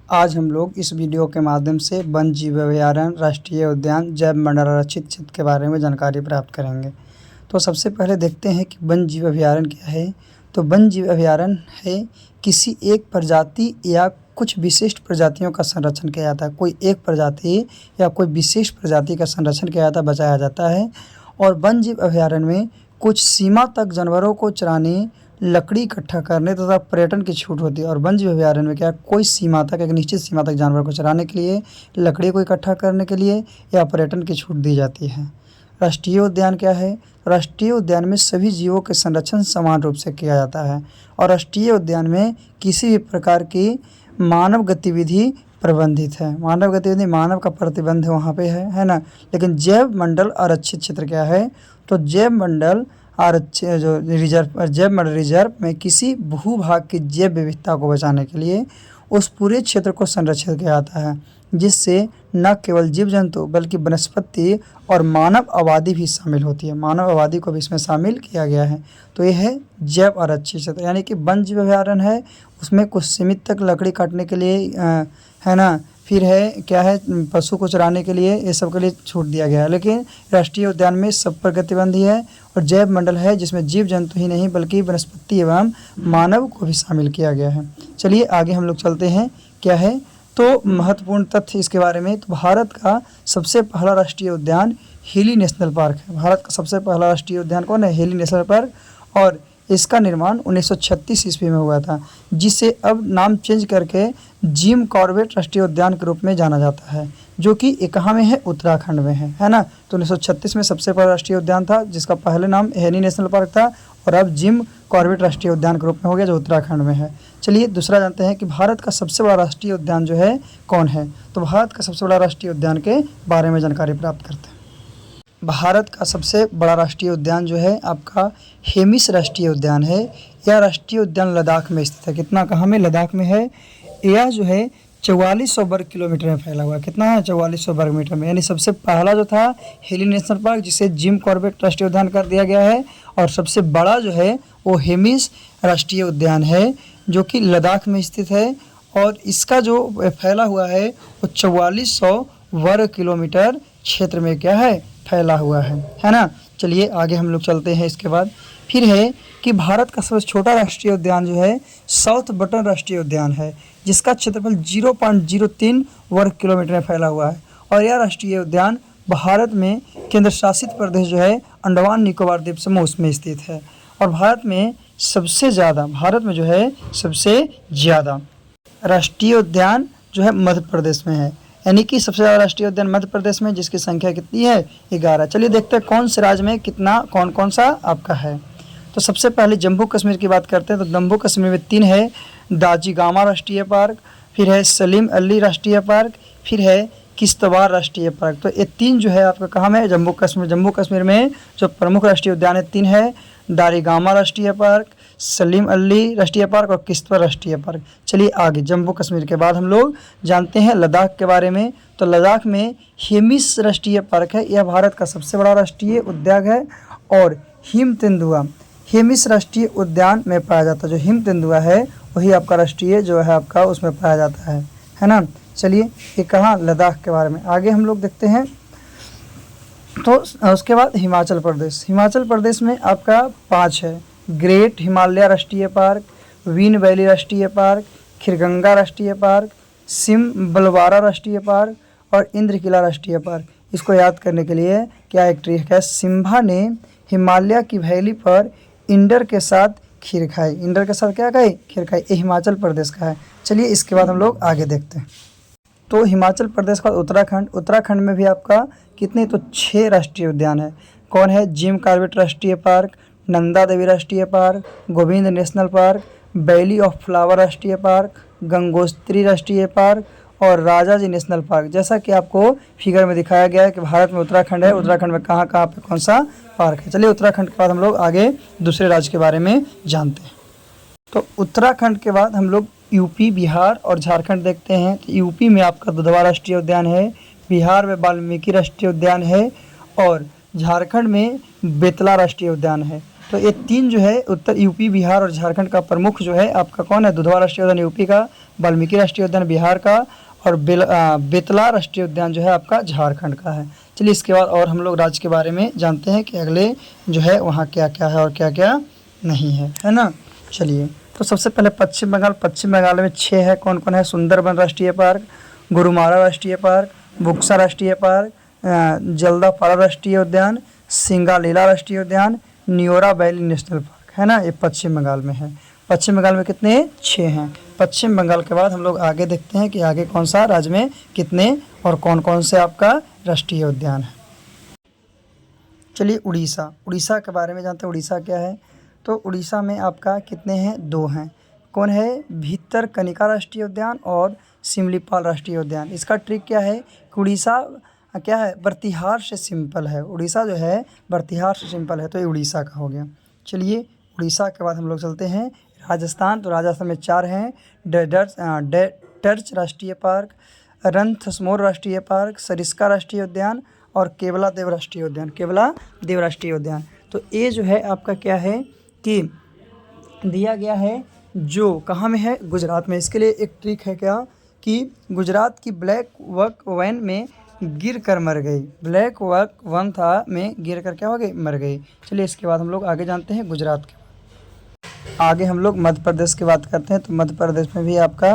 आज हम लोग इस वीडियो के माध्यम से वन्य जीव अभयारण्य, राष्ट्रीय उद्यान, जैव मंडल आरक्षित क्षेत्र के बारे में जानकारी प्राप्त करेंगे। तो सबसे पहले देखते हैं कि वन्य जीव अभयारण्य क्या है। तो वन्य जीव अभयारण्य है किसी एक प्रजाति या कुछ विशिष्ट प्रजातियों का संरक्षण किया जाता है। कोई एक प्रजाति या कोई विशेष प्रजाति का संरक्षण किया जाता है, बचाया जाता है। और वन्य जीव अभयारण्य में कुछ सीमा तक जानवरों को चराने, लकड़ी इकट्ठा करने तथा पर्यटन की छूट होती है। और वन्य जीव अभयारण्य में क्या है, कोई सीमा तक, एक निश्चित सीमा तक जानवरों को चराने के लिए, लकड़ी को इकट्ठा करने के लिए या पर्यटन की छूट दी जाती है। राष्ट्रीय उद्यान क्या है? राष्ट्रीय उद्यान में सभी जीवों के संरक्षण समान रूप से किया जाता है और राष्ट्रीय उद्यान में किसी भी प्रकार की मानव गतिविधि प्रतिबंधित है। मानव गतिविधि, मानव का प्रतिबंध वहाँ पे है ना। लेकिन जैव मंडल आरक्षित क्षेत्र क्या है? तो जैव मंडल आरक्षित जो रिजर्व, जैव मंडल रिजर्व में किसी भूभाग की जैव विविधता को बचाने के लिए उस पूरे क्षेत्र को संरक्षित किया जाता है, जिससे न केवल जीव जंतु बल्कि वनस्पति और मानव आबादी भी शामिल होती है। मानव आबादी को भी इसमें शामिल किया गया है। तो यह है जैव आरक्षित क्षेत्र, यानी कि वन्य जीव अभयारण्य है, उसमें कुछ सीमित तक लकड़ी काटने के लिए है ना। फिर है क्या है, पशु को चराने के लिए, ये सब के लिए छूट दिया गया है। लेकिन राष्ट्रीय उद्यान में सब पर प्रतिबंधी है। और जैव मंडल है जिसमें जीव जंतु ही नहीं बल्कि वनस्पति एवं मानव को भी शामिल किया गया है। चलिए आगे हम लोग चलते हैं, क्या है तो महत्वपूर्ण तथ्य इसके बारे में। तो भारत का सबसे पहला राष्ट्रीय उद्यान हिली नेशनल पार्क है। भारत का सबसे पहला राष्ट्रीय उद्यान कौन है? हिली नेशनल पार्क। और इसका निर्माण 1936 ईस्वी में हुआ था, जिसे अब नाम चेंज करके जिम कॉर्बेट राष्ट्रीय उद्यान के रूप में जाना जाता है, जो कि ये कहाँ में है? उत्तराखंड में है ना। तो 1936 में सबसे पहला राष्ट्रीय उद्यान था, जिसका पहले नाम हिली नेशनल पार्क था और अब जिम कॉर्बेट राष्ट्रीय उद्यान के रूप में हो गया, जो उत्तराखंड में है। चलिए दूसरा जानते हैं कि भारत का सबसे बड़ा राष्ट्रीय उद्यान जो है कौन है। तो भारत का सबसे बड़ा राष्ट्रीय उद्यान के बारे में जानकारी प्राप्त करते हैं। भारत का सबसे बड़ा राष्ट्रीय उद्यान जो है आपका हेमिस राष्ट्रीय उद्यान है। यह राष्ट्रीय उद्यान लद्दाख में स्थित है। कितना, कहाँ में? लद्दाख में है। यह जो है 4400 वर्ग किलोमीटर में फैला हुआ है। कितना है? 4400 वर्ग मीटर में। यानी सबसे पहला जो था हिली नेशनल पार्क, जिसे जिम कॉर्बेट राष्ट्रीय उद्यान कर दिया गया है, और सबसे बड़ा जो है वो हेमिस राष्ट्रीय उद्यान है, जो कि लद्दाख में स्थित है। और इसका जो फैला हुआ है वो 4400 वर्ग किलोमीटर क्षेत्र में क्या है? फैला हुआ है ना। चलिए आगे हम लोग चलते हैं। इसके बाद फिर है कि भारत का सबसे छोटा राष्ट्रीय उद्यान जो है साउथ बटन राष्ट्रीय उद्यान है, जिसका क्षेत्रफल 0.03 वर्ग किलोमीटर में फैला हुआ है। और यह राष्ट्रीय उद्यान भारत में केंद्र शासित प्रदेश जो है अंडमान निकोबार द्वीप समूह उसमें स्थित है। और भारत में सबसे ज़्यादा राष्ट्रीय उद्यान जो है मध्य प्रदेश में है, यानी कि सबसे ज़्यादा राष्ट्रीय उद्यान मध्य प्रदेश में, जिसकी संख्या कितनी है? 11। चलिए देखते हैं कौन से राज्य में कितना, कौन कौन सा आपका है। तो सबसे पहले जम्मू कश्मीर की बात करते हैं। तो जम्मू कश्मीर में 3 है, दाजिगामा राष्ट्रीय पार्क, फिर है सलीम अली राष्ट्रीय पार्क, फिर है किश्तवाड़ राष्ट्रीय पार्क। तो ये 3 जो है आपका कहाँ में? जम्मू कश्मीर। जम्मू कश्मीर में जो प्रमुख राष्ट्रीय उद्यान है 3 है, दारिगामा राष्ट्रीय पार्क, सलीम अली राष्ट्रीय पार्क और किश्तवाड़ राष्ट्रीय पार्क। चलिए आगे जम्मू कश्मीर के बाद हम लोग जानते हैं लद्दाख के बारे में। तो लद्दाख में हेमिस राष्ट्रीय पार्क है। यह भारत का सबसे बड़ा राष्ट्रीय उद्यान है। और हिम तेंदुआ हेमिस राष्ट्रीय उद्यान में पाया जाता है। जो हिम तेंदुआ है वही आपका राष्ट्रीय जो है आपका उसमें पाया जाता है ना। चलिए ये कहाँ? लद्दाख के बारे में। आगे हम लोग देखते हैं। तो उसके बाद हिमाचल प्रदेश। हिमाचल प्रदेश में आपका 5 है, ग्रेट हिमालय राष्ट्रीय पार्क, विन वैली राष्ट्रीय पार्क, खिरगंगा राष्ट्रीय पार्क, सिम बलवारा राष्ट्रीय पार्क और इंद्र किला राष्ट्रीय पार्क। इसको याद करने के लिए क्या एक ट्रिक है, सिम्बा ने हिमालय की वैली पर इंडर के साथ खीर खाई। इंडर के साथ क्या खाई? खीर खाई। ये हिमाचल प्रदेश का है। चलिए इसके बाद हम लोग आगे देखते हैं। तो हिमाचल प्रदेश का उत्तराखंड। उत्तराखंड में भी आपका कितने? तो 6 राष्ट्रीय उद्यान है। कौन है? जिम कॉर्बेट राष्ट्रीय पार्क, नंदा देवी राष्ट्रीय park, Govind national park, valley of flower राष्ट्रीय पार्क, गंगोत्री राष्ट्रीय पार्क और राजा जी नेशनल पार्क। जैसा कि आपको फिगर में दिखाया गया है कि भारत में उत्तराखंड है, उत्तराखंड में कहाँ कहाँ पे कौन सा पार्क है। चलिए उत्तराखंड के बाद हम लोग आगे दूसरे राज्य के बारे में जानते हैं। तो उत्तराखंड के बाद हम लोग यूपी, बिहार और झारखंड देखते हैं। तो यूपी में आपका दुधवा राष्ट्रीय उद्यान है, बिहार में वाल्मीकि राष्ट्रीय उद्यान है और झारखंड में बेतला राष्ट्रीय उद्यान है। तो ये 3 जो है उत्तर यूपी, बिहार और झारखंड का प्रमुख जो है आपका कौन है? दुधवा राष्ट्रीय उद्यान यूपी का, वाल्मीकि राष्ट्रीय उद्यान बिहार का, और बेतला राष्ट्रीय उद्यान जो है आपका झारखंड का है। चलिए इसके बाद और हम लोग राज्य के बारे में जानते हैं कि अगले जो है वहाँ क्या क्या है और क्या क्या नहीं है ना। चलिए तो सबसे पहले पश्चिम बंगाल में 6 है। कौन कौन है? सुंदरबन राष्ट्रीय पार्क, गोरुमारा राष्ट्रीय पार्क, बुक्सा राष्ट्रीय पार्क, जल्दापाड़ा राष्ट्रीय उद्यान, सिंगालीला राष्ट्रीय उद्यान, न्योरा वैली नेशनल पार्क, है ना। ये पश्चिम बंगाल में है। पश्चिम बंगाल में कितने? 6 हैं। पश्चिम बंगाल के बाद हम लोग आगे देखते हैं कि आगे कौन सा राज्य में कितने और कौन कौन से आपका राष्ट्रीय उद्यान है। चलिए उड़ीसा के बारे में जानते हैं। उड़ीसा क्या है? तो उड़ीसा में आपका कितने हैं? 2 हैं। कौन है? भितरकनिका राष्ट्रीय उद्यान और सिमलीपाल राष्ट्रीय उद्यान। इसका ट्रिक क्या है कि उड़ीसा क्या है? बर्तिहार से सिंपल है। उड़ीसा जो है बर्तिहार से सिंपल है, तो ये उड़ीसा का हो गया। चलिए उड़ीसा के बाद हम लोग चलते हैं राजस्थान। तो राजस्थान में 4 हैं। टर्च राष्ट्रीय पार्क, रणथंभौर राष्ट्रीय पार्क, सरिस्का राष्ट्रीय उद्यान और केवलादेव राष्ट्रीय उद्यान। तो ये जो है आपका क्या है कि दिया गया है जो कहाँ में है? गुजरात में। इसके लिए एक ट्रिक है क्या कि गुजरात की ब्लैक वक वैन में गिर कर मर गई। ब्लैक वक वन था में गिर कर क्या हो गई? मर गई। चलिए इसके बाद हम लोग आगे जानते हैं गुजरात के। आगे हम लोग मध्य प्रदेश की बात करते हैं। तो मध्य प्रदेश में भी आपका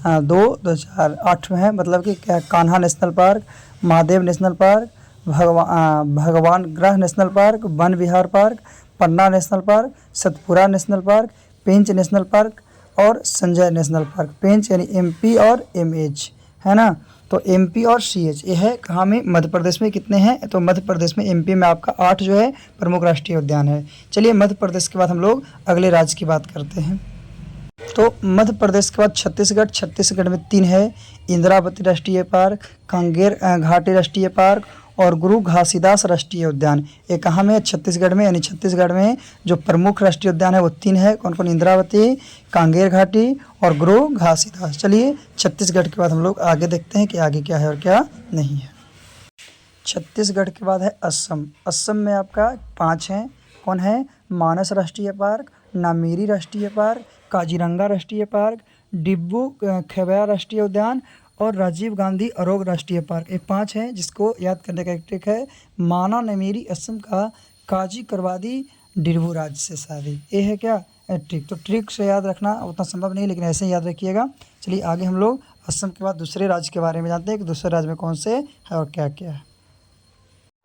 8 में है। मतलब कि क्या? Kanha national park, Mahadev national park, Bandhavgarh national park, Van Vihar park, Panna national park, Satpura national park, Pench national park और संजय नेशनल पार्क। पेंच यानी MP और MH, है ना। तो MP और CH ये है कहाँ में? मध्य प्रदेश में। कितने हैं? तो मध्य प्रदेश में MP में आपका 8 जो है प्रमुख राष्ट्रीय उद्यान है। चलिए मध्य प्रदेश के बाद हम लोग अगले राज्य की बात करते हैं। तो मध्य प्रदेश के बाद छत्तीसगढ़ में 3 है। इंद्रावती राष्ट्रीय पार्क, कांगेर घाटी राष्ट्रीय पार्क और गुरु घासीदास राष्ट्रीय उद्यान। ये कहाँ में? छत्तीसगढ़ में। यानी छत्तीसगढ़ में जो प्रमुख राष्ट्रीय उद्यान है वो 3 है। कौन कौन? इंद्रावती, कांगेर घाटी और गुरु घासीदास। चलिए छत्तीसगढ़ के बाद हम लोग आगे देखते हैं कि आगे क्या है और क्या नहीं है। छत्तीसगढ़ के बाद है असम में आपका 5 हैं। कौन है? मानस राष्ट्रीय पार्क, नामेरी राष्ट्रीय पार्क, काजीरंगा राष्ट्रीय पार्क, डिब्रू खेवैया राष्ट्रीय उद्यान और राजीव गांधी अरोग राष्ट्रीय पार्क। ये 5 हैं जिसको याद करने का एक ट्रिक है। माना नमेरी असम का, काजी करवादी डिब्रू राज्य से शादी। ये है क्या? ट्रिक। तो ट्रिक से याद रखना उतना संभव नहीं, लेकिन ऐसे ही याद रखिएगा। चलिए आगे हम लोग असम के बाद दूसरे राज्य के बारे में जानते हैं कि दूसरे राज्य में कौन से है और क्या क्या है।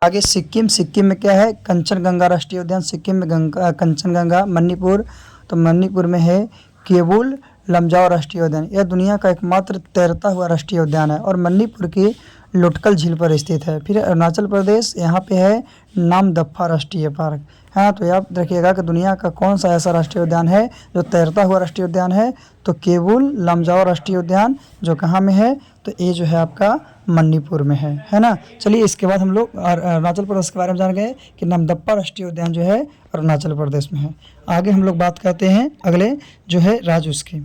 आगे सिक्किम में क्या है? कंचनगंगा राष्ट्रीय उद्यान। सिक्किम में कंचनगंगा। मणिपुर, तो मणिपुर में है केवुल लमजाओ राष्ट्रीय उद्यान। यह दुनिया का एकमात्र तैरता हुआ राष्ट्रीय उद्यान है और मणिपुर की लुटकल झील पर स्थित है। फिर अरुणाचल प्रदेश, यहाँ पे है नामदफा राष्ट्रीय पार्क। हाँ, तो याद रखिएगा कि दुनिया का कौन सा ऐसा राष्ट्रीय उद्यान है जो तैरता हुआ राष्ट्रीय उद्यान है? तो केवुल लमजाओ राष्ट्रीय उद्यान जो कहाँ में है? तो ये जो है आपका मणिपुर में है ना। चलिए इसके बाद हम लोग अरुणाचल प्रदेश के बारे में जान गए कि नामदफा राष्ट्रीय उद्यान जो है अरुणाचल प्रदेश में है। आगे हम लोग बात करते हैं अगले जो है राज्य उसकी।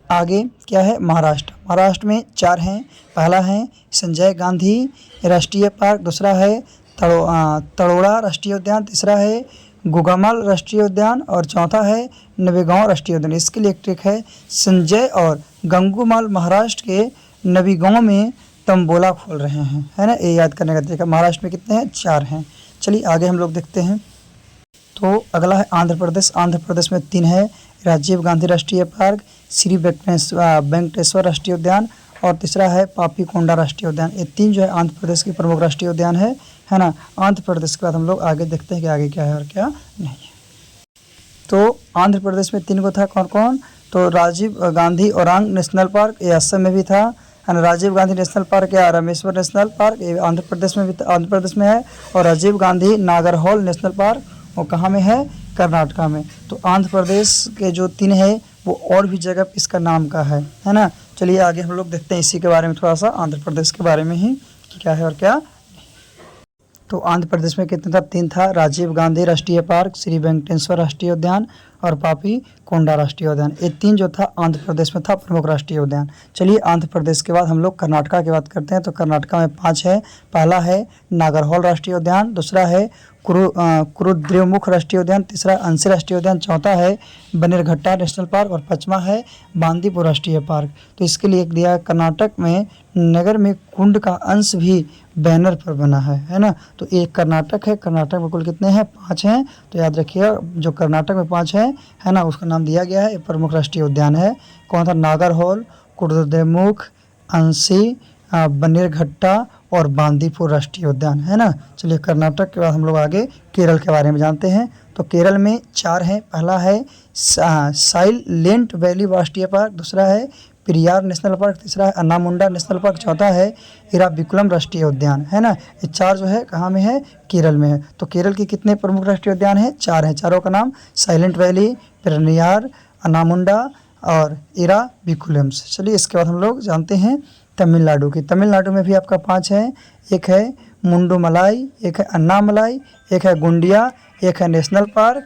आगे क्या है? महाराष्ट्र में 4 हैं। पहला है संजय गांधी राष्ट्रीय पार्क, दूसरा है तड़ोड़ा राष्ट्रीय उद्यान, तीसरा है गुगामल राष्ट्रीय उद्यान और चौथा है नवेगांव राष्ट्रीय उद्यान। इसके लिए एक ट्रिक है। संजय और गंगूमल महाराष्ट्र के नवीगांव में तंबोला खोल रहे हैं, है ना। ये याद करने का तरीका। महाराष्ट्र में कितने हैं? 4 हैं। चलिए आगे हम लोग देखते हैं। तो अगला है आंध्र प्रदेश में 3 है। राजीव गांधी राष्ट्रीय पार्क, श्री वेंकटेश्वर राष्ट्रीय उद्यान और तीसरा है पापीकोंडा राष्ट्रीय उद्यान। ये 3 जो है आंध्र प्रदेश के प्रमुख राष्ट्रीय उद्यान है ना। आंध्र प्रदेश के बाद हम लोग आगे देखते हैं कि आगे क्या है और क्या नहीं है। तो आंध्र प्रदेश में 3 को था। कौन कौन? तो राजीव गांधी ओरांग नेशनल पार्क, ये असम में भी था। राजीव गांधी नेशनल पार्क या रामेश्वर नेशनल पार्क, ये आंध्र प्रदेश में है। और राजीव गांधी नागरहोल नेशनल पार्क वो कहाँ में है? कर्नाटका में। तो आंध्र प्रदेश के जो 3 है वो और भी जगह इसका नाम का है ना। चलिए आगे हम लोग देखते हैं इसी के बारे में, थोड़ा सा आंध्र प्रदेश के बारे में ही कि क्या है और क्या। तो आंध्र प्रदेश में कितना था, 3 था, राजीव गांधी राष्ट्रीय पार्क, श्री वेंकटेश्वर राष्ट्रीय उद्यान और पापी कोंडा राष्ट्रीय उद्यान। ये 3 जो था आंध्र प्रदेश में था प्रमुख राष्ट्रीय उद्यान। चलिए आंध्र प्रदेश के बाद हम लोग कर्नाटका की बात करते हैं। तो कर्नाटका में 5 है। पहला है नागरहोल राष्ट्रीय उद्यान, दूसरा है कुरुद्रेमुख राष्ट्रीय उद्यान, तीसरा अंशी राष्ट्रीय उद्यान, चौथा है बनेरघट्टा नेशनल पार्क और पांचवा है बांदीपुर राष्ट्रीय पार्क। तो इसके लिए एक दिया कर्नाटक में नगर में कुंड का अंश भी बैनर पर बना है ना। तो एक कर्नाटक है। कर्नाटक में कुल कितने हैं, 5 हैं। तो याद रखिएगा जो कर्नाटक में 5 है ना, उसका नाम दिया गया है। ये प्रमुख राष्ट्रीय उद्यान है। कौन था, नागरहोल, कुरुद्रेमुख, अंशी, बनेरघट्टा और बांदीपुर राष्ट्रीय उद्यान है ना। चलिए कर्नाटक के बाद हम लोग आगे केरल के बारे में जानते हैं। तो केरल में 4 हैं। पहला है साइलेंट वैली राष्ट्रीय पार्क, दूसरा है पेरियार नेशनल पार्क, तीसरा है अन्नामुंडा नेशनल पार्क, चौथा है इराविकुलम राष्ट्रीय उद्यान है ना। ये 4 जो है कहाँ में है, केरल में है। तो केरल के कितने प्रमुख राष्ट्रीय उद्यान हैं, 4 हैं। चारों का नाम साइलेंट वैली, पेरियार, अन्नामुंडा और इराविकुलम्स। चलिए इसके बाद हम लोग जानते हैं तमिलनाडु की। तमिलनाडु में भी आपका 5 है। एक है मुंडुमलाई, एक है अन्नामलाई, एक है गुंडिया, एक है नेशनल पार्क,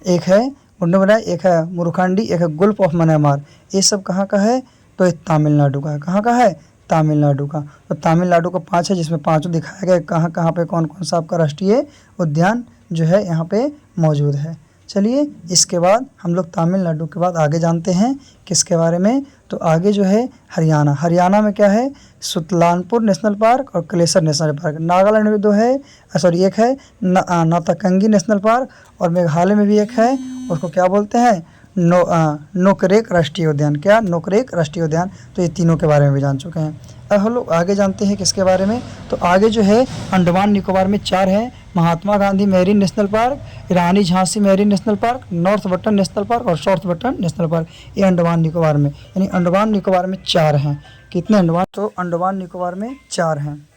एक है मुंडुमलाई, एक है मुरुखांडी, एक है गुल्फ ऑफ मन्नार। ये सब कहाँ का है, तो ये तमिलनाडु का है। कहाँ का है, तमिलनाडु का। तो तमिलनाडु का 5 है, जिसमें 5 दिखाया गया कहाँ कहाँ पे कौन कौन सा आपका राष्ट्रीय उद्यान जो है यहाँ पे मौजूद है। चलिए इसके बाद हम लोग तमिलनाडु के बाद आगे जानते हैं किसके बारे में। तो आगे जो है हरियाणा। हरियाणा में क्या है, सुल्तानपुर नेशनल पार्क और कलेसर नेशनल पार्क। नागालैंड में 2 है, सॉरी एक है नाताकंगी नेशनल पार्क और मेघालय में भी एक है, उसको क्या बोलते हैं, नोकरेक राष्ट्रीय उद्यान। क्या, नोकरेक राष्ट्रीय उद्यान। तो ये तीनों के बारे में भी जान चुके हैं। अब हम लोग आगे जानते हैं किसके बारे में। तो आगे जो है अंडमान निकोबार में 4 है। Mahatma Gandhi marine national park, Rani Jhansi marine national park, North Button national park और साउथ बटन नेशनल पार्क। ये अंडमान निकोबार में, यानी अंडमान निकोबार में 4 हैं। कितने अंडमान, तो अंडमान निकोबार में 4 हैं।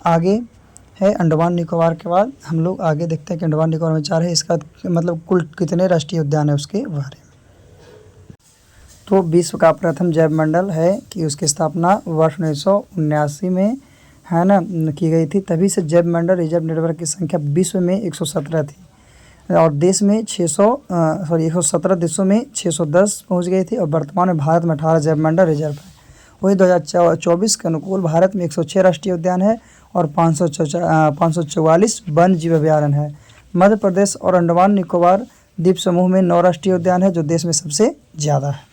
आगे है अंडमान निकोबार के बाद हम लोग आगे देखते हैं कि अंडमान निकोबार में 4 है, इसका मतलब कुल कितने राष्ट्रीय उद्यान है उसके बारे में। तो विश्व का प्रथम जैव मंडल है कि उसकी स्थापना वर्ष 1979 में है ना की गई थी। तभी से जैव मंडल रिजर्व नेटवर्क की संख्या विश्व में 117 थी और देश में 117 देशों में 610 पहुंच गई थी और वर्तमान में भारत में 18 जैव मंडल रिजर्व है। वही 2024 के अनुकूल भारत में 106 राष्ट्रीय उद्यान है और 544 वन जीव अभयारण्य है। मध्य प्रदेश और अंडमान निकोबार द्वीप समूह में 9 राष्ट्रीय उद्यान है जो देश में सबसे ज़्यादा है।